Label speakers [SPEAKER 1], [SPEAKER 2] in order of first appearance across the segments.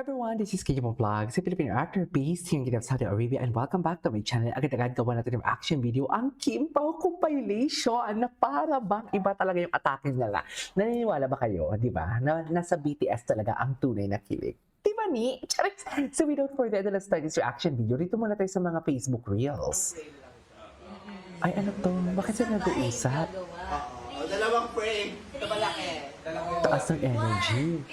[SPEAKER 1] everyone, this is Kimo Vlog, si Filipino actor based here in Saudi Arabia, and welcome back to my channel. Agad-agad gawa natin yung action video, ang Kim Pao compilation na para bang iba talaga yung atake nila. Naniniwala ba kayo, di ba, na nasa BTS talaga ang tunay na kilig? Di ba ni? So without further ado, let's start this reaction video. Dito muna tayo sa mga Facebook Reels. Ay, ano to? Bakit sila nag-uusap?
[SPEAKER 2] Dalawang frame. Ito malaki.
[SPEAKER 1] Taas ng energy.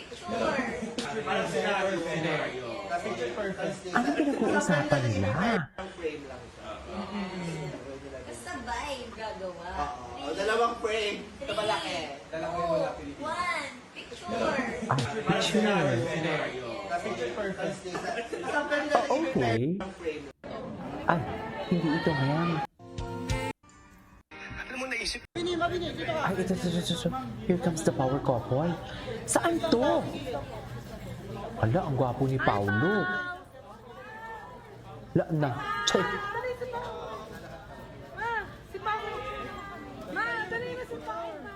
[SPEAKER 1] Ano pinag-uusapan nila?
[SPEAKER 2] Frame lang siya.
[SPEAKER 3] Basta vibe gagawa.
[SPEAKER 2] Dalawang frame. Ito malaki.
[SPEAKER 3] One, picture.
[SPEAKER 1] Ay, picture. Okay. Ay, hindi ito ngayon. Ay, ito. Here comes the power couple. Saan to? Hala, ang gwapo ni Paulo. La na. Chay.
[SPEAKER 4] Ma, si Paulo. Ma, dali na si Paulo.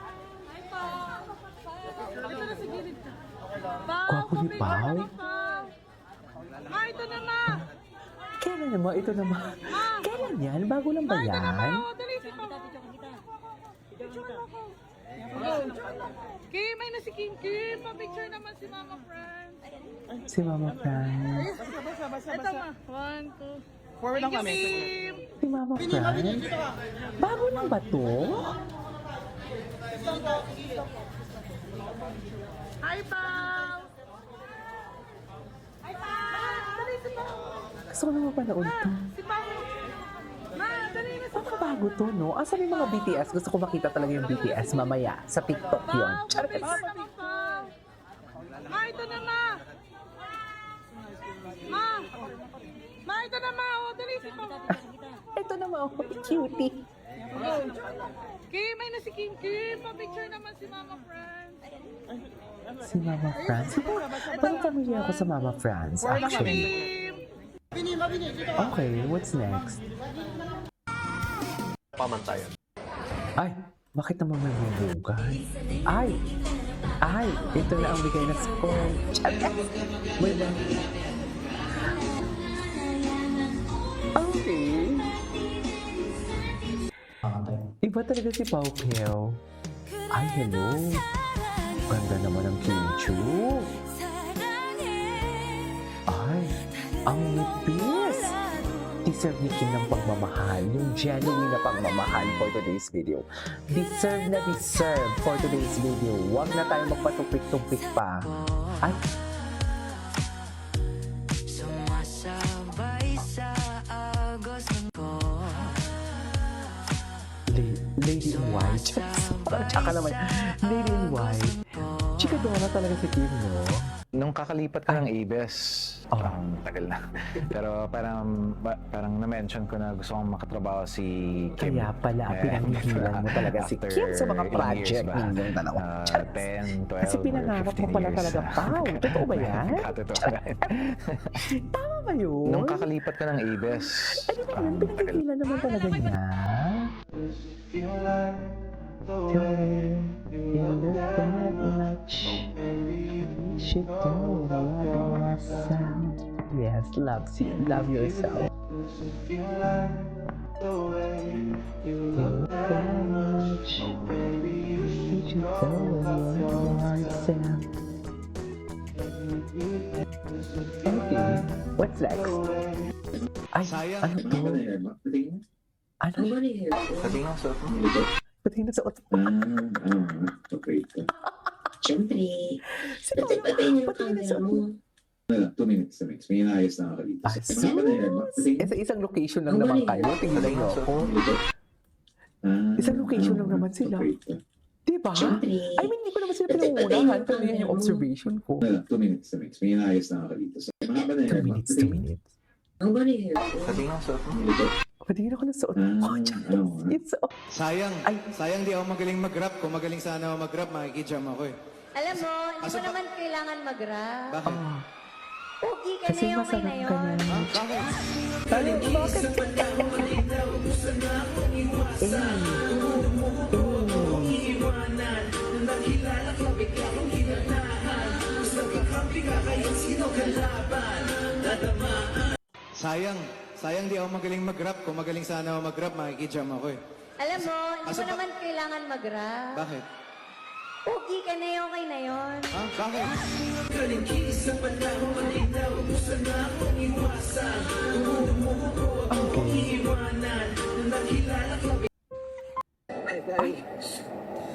[SPEAKER 4] Ay, Pao. Ito na sa gilid ka. Pao,
[SPEAKER 1] Gwapo ni Pao.
[SPEAKER 4] Ma, ito na, Ma.
[SPEAKER 1] Kailan naman? Ito naman. Kailan yan? Bago lang ba
[SPEAKER 4] Ma, ito na, Ma.
[SPEAKER 1] yan?
[SPEAKER 4] Oh, dali si Pao. Picture ako. Kim, ay na si Kim. Kim, pa-picture naman si Mama Friends.
[SPEAKER 1] Si Mama Fran.
[SPEAKER 4] Ito, Ma. One, two.
[SPEAKER 2] Forward lang kami.
[SPEAKER 4] Kim.
[SPEAKER 1] Si Mama Fran? Bago lang ba to?
[SPEAKER 4] Hi, Pao. Hi, Pao. Dali si Pao.
[SPEAKER 1] Gusto ko naman panood to.
[SPEAKER 4] Si Pao. Ma, dali na si
[SPEAKER 1] Baka bago to, no? Asan yung mga BTS? Gusto ko makita talaga yung BTS mamaya. Sa TikTok yun.
[SPEAKER 4] Pao.
[SPEAKER 1] Charot.
[SPEAKER 4] Pa-picture naman, Pao. Ma, ito na, Ma. Ma. Ma, ito na, Ma. O, dali si Pao.
[SPEAKER 1] Ito naman ako. Cutie.
[SPEAKER 4] Kim, ay na si Kim. Kim, pa-picture naman si Mama Friends.
[SPEAKER 1] Si Mama Franz. Parang familiar ako sa Mama Franz, actually.
[SPEAKER 4] Kim.
[SPEAKER 1] Okay, what's next?
[SPEAKER 2] Pamantayan.
[SPEAKER 1] Ay, bakit naman may bubugay? Ay, ito na ang bigay na score. Wait lang. Okay. Iba talaga si Pao Pao. Ay, hello. Ganda naman ang Kim-Chu. Ay, ang nipis. Deserve ni Kim ng pagmamahal. Yung genuine na pagmamahal for today's video. Deserve na deserve for today's video. Huwag na tayo magpatupik-tupik pa. Ay, Lady in White. Parang tsaka naman. Lady in White. Chikadora talaga si Kim, no?
[SPEAKER 5] Nung kakalipat ka ng ABS,
[SPEAKER 1] Oh.
[SPEAKER 5] parang tagal na. Pero parang na-mention ko na gusto kong makatrabaho si Kim.
[SPEAKER 1] Kaya pala, pinanghihilan mo talaga si
[SPEAKER 5] after
[SPEAKER 1] Kim sa mga
[SPEAKER 5] ilang
[SPEAKER 1] project
[SPEAKER 5] years ba?
[SPEAKER 1] ninyong dalawa.
[SPEAKER 5] 10, 12,
[SPEAKER 1] Kasi pinangarap mo
[SPEAKER 5] 15
[SPEAKER 1] pala
[SPEAKER 5] years.
[SPEAKER 1] talaga, Pao. Totoo ba yan?
[SPEAKER 5] Totoo yan.
[SPEAKER 1] Tama ba yun?
[SPEAKER 5] Nung kakalipat ka ng ABS,
[SPEAKER 1] Ano ba yun?
[SPEAKER 5] parang tagal.
[SPEAKER 1] Pinagkikilan naman talaga niya. Yes, love yourself. Okay, what's next? Ay, ano to? Ano?
[SPEAKER 5] Sabi nga sa
[SPEAKER 1] Pati na sa otot.
[SPEAKER 6] Okay.
[SPEAKER 3] Siyempre.
[SPEAKER 1] Sino?
[SPEAKER 3] Patay niyo yung
[SPEAKER 1] Pati na sa
[SPEAKER 3] camera mo.
[SPEAKER 6] 2 minutes. May inaayos na ako dito.
[SPEAKER 1] Ah, sa isang location lang naman kayo. Tingnan niyo ako. Isang location lang naman sila. Diba?
[SPEAKER 3] Siyempre.
[SPEAKER 1] I mean, hindi ko naman sila pinangunahan, pero yan yung observation ko.
[SPEAKER 6] 2 minutes. May inaayos na ako dito.
[SPEAKER 1] 2 minutes, 2 minutes.
[SPEAKER 3] Ang bali.
[SPEAKER 5] Sabi nga sa
[SPEAKER 1] Patingin ako na suot ko. It's so...
[SPEAKER 7] Sayang di ako magaling mag-rap. Kung magaling sana ako mag-rap, makikijam ako eh.
[SPEAKER 3] Alam mo, hindi mo naman kailangan mag-rap.
[SPEAKER 7] Bakit?
[SPEAKER 3] Okay ka
[SPEAKER 1] Kasi
[SPEAKER 3] na yung may
[SPEAKER 1] masarap
[SPEAKER 3] na
[SPEAKER 1] ka na.
[SPEAKER 3] yun.
[SPEAKER 7] Bakit?
[SPEAKER 1] Bakit?
[SPEAKER 7] Sayang di ako magaling mag-rap. Kung magaling sana ako mag-rap, makikijam ako eh.
[SPEAKER 3] Alam mo, hindi
[SPEAKER 7] Asa
[SPEAKER 3] mo
[SPEAKER 7] ba-
[SPEAKER 3] naman kailangan mag-rap.
[SPEAKER 7] Bakit?
[SPEAKER 3] Okay ka na yun, okay na yun.
[SPEAKER 7] Ha? Bakit?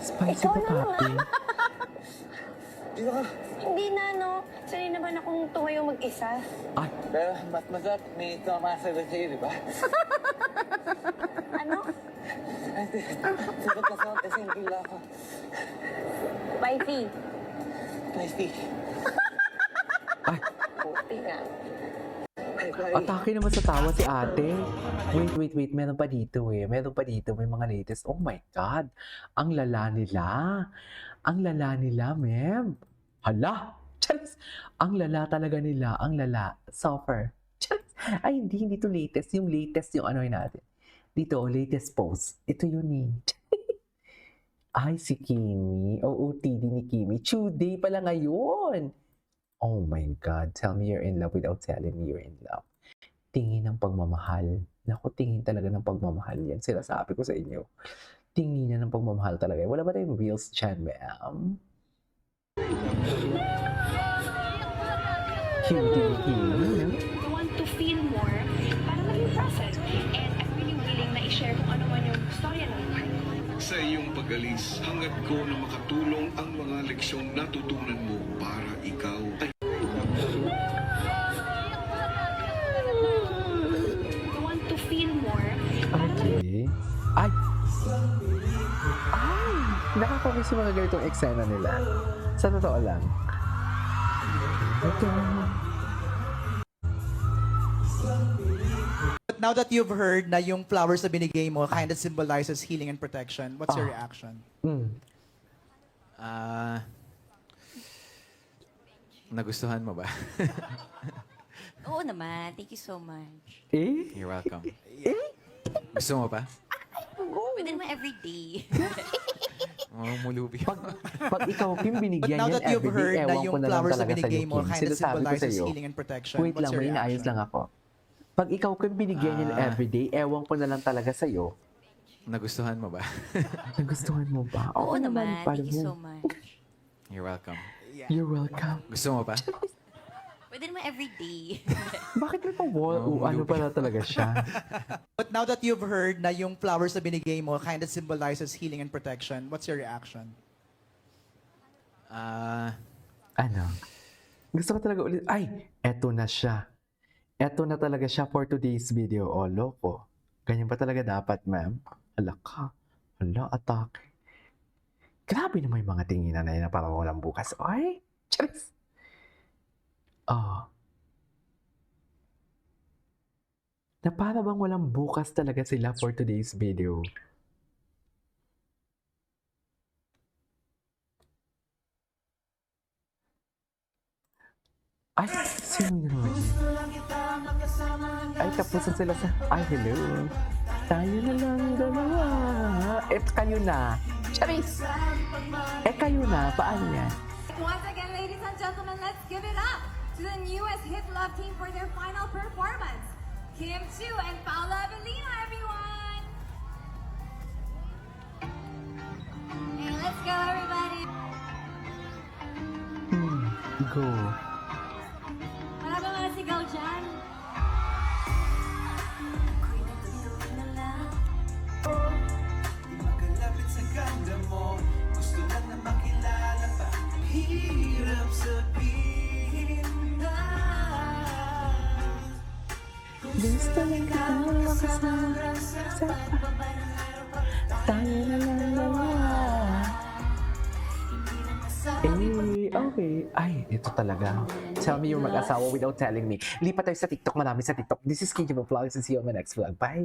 [SPEAKER 1] Spicy pa, papi.
[SPEAKER 8] Hindi na, no? Sanay naman akong tumayo mag-isa.
[SPEAKER 1] Ay,
[SPEAKER 2] Pero mas masarap may tumasagot sa'yo, di ba?
[SPEAKER 8] Ano?
[SPEAKER 2] Sagot ka sa kasi hindi lang ako.
[SPEAKER 8] Wifey.
[SPEAKER 2] Nasty.
[SPEAKER 1] ay,
[SPEAKER 8] Puti nga.
[SPEAKER 1] atake naman sa tawa si ate. Wait. Meron pa dito eh. Meron pa dito. May mga latest. Oh my God. Ang lala nila. Ang lala nila, ma'am. Hala. Charis. Ang lala talaga nila. Ang lala. Suffer. Charis. Ay, hindi to latest. Yung latest yung ano natin. Dito, latest post. Ito yun eh. Ay, si Kimi. OOTD ni Kimi. Tuesday pala ngayon. Oh my God. Tell me you're in love without telling me you're in love. Tingin ng pagmamahal. Naku, tingin talaga ng pagmamahal yan. Sila sabi ko sa inyo. Tingin na ng pagmamahal talaga. Wala ba tayong reels dyan, ma'am? Cutie ni Kimi.
[SPEAKER 8] I want to feel more para maging present. And I'm really willing na i-share kung ano man yung storya ng part.
[SPEAKER 9] Sa iyong pag-alis, hangad ko na makatulong ang mga leksyong natutunan mo para ikaw ay
[SPEAKER 8] I want to feel more para maging
[SPEAKER 1] Okay. Ay! Ay! Nakakamiss yung mga ganitong eksena nila. Sa totoo lang. Okay.
[SPEAKER 7] But now that you've heard na yung flowers na binigay mo kind of symbolizes healing and protection, what's your reaction?
[SPEAKER 5] Nagustuhan mo ba?
[SPEAKER 3] Oo naman. Thank you so much.
[SPEAKER 1] Eh?
[SPEAKER 5] You're welcome. Gusto mo pa?
[SPEAKER 3] Pwede naman everyday.
[SPEAKER 5] Oh, mulubi.
[SPEAKER 1] Pag ikaw, Kim,
[SPEAKER 7] But
[SPEAKER 1] binigyan
[SPEAKER 7] now
[SPEAKER 1] yan
[SPEAKER 7] that you've
[SPEAKER 1] everyday,
[SPEAKER 7] heard na
[SPEAKER 1] ewan ko
[SPEAKER 7] yung
[SPEAKER 1] na lang
[SPEAKER 7] flowers na
[SPEAKER 1] talaga
[SPEAKER 7] binigay
[SPEAKER 1] sa'yo,
[SPEAKER 7] mo
[SPEAKER 1] Kim.
[SPEAKER 7] kind of
[SPEAKER 1] Sinasabi ko
[SPEAKER 7] symbolizes
[SPEAKER 1] sa'yo.
[SPEAKER 7] healing and protection,
[SPEAKER 1] Wait
[SPEAKER 7] what's
[SPEAKER 1] lang,
[SPEAKER 7] your
[SPEAKER 1] may inaayos
[SPEAKER 7] reaction?
[SPEAKER 1] lang ako. Pag ikaw, Kim, binigyan yan everyday, ewan ko na lang talaga sa'yo.
[SPEAKER 5] Nagustuhan mo ba?
[SPEAKER 1] Nagustuhan mo ba?
[SPEAKER 3] Oo naman.
[SPEAKER 1] paano
[SPEAKER 3] Thank you
[SPEAKER 1] mo?
[SPEAKER 3] so much.
[SPEAKER 5] You're welcome.
[SPEAKER 1] You're welcome.
[SPEAKER 5] Gusto mo pa?
[SPEAKER 3] Pwede naman everyday.
[SPEAKER 1] Bakit may pa-wall?
[SPEAKER 5] Oh,
[SPEAKER 1] ano pala talaga siya?
[SPEAKER 7] But now that you've heard na yung flowers na binigay mo kind of symbolizes healing and protection, what's your reaction?
[SPEAKER 1] Ano? Gusto ko talaga ulit. Ay, eto na siya. Eto na talaga siya for today's video. Oh, loko. Ganyan ba talaga dapat, ma'am? Hala ka. Hala, atake. Grabe naman yung mga tinginan na yun na parang walang bukas. Ay, charis. Oh. Na para bang walang bukas talaga sila for today's video. Ay, sino yun naman? Ay, tapos na sila sa... Ay, hello. Tayo na lang dalawa. Kayo na. Charis! Kayo na. Paano yan?
[SPEAKER 4] Once again, ladies and gentlemen, let's give it up to the newest Hit Love team for their final performance. Kim Chu and Paula Avellino, everyone! Hey, let's go, everybody!
[SPEAKER 1] Go.
[SPEAKER 4] Wala ba mga sigaw dyan?
[SPEAKER 1] Gusto lang kita makasama sa tayo na lang dalawa. Okay. Ay, ito talaga. Tell me you're mag-asawa without telling me. Lipat tayo sa TikTok. Marami sa TikTok. This is KJ Vlogs and see you on my next vlog. Bye!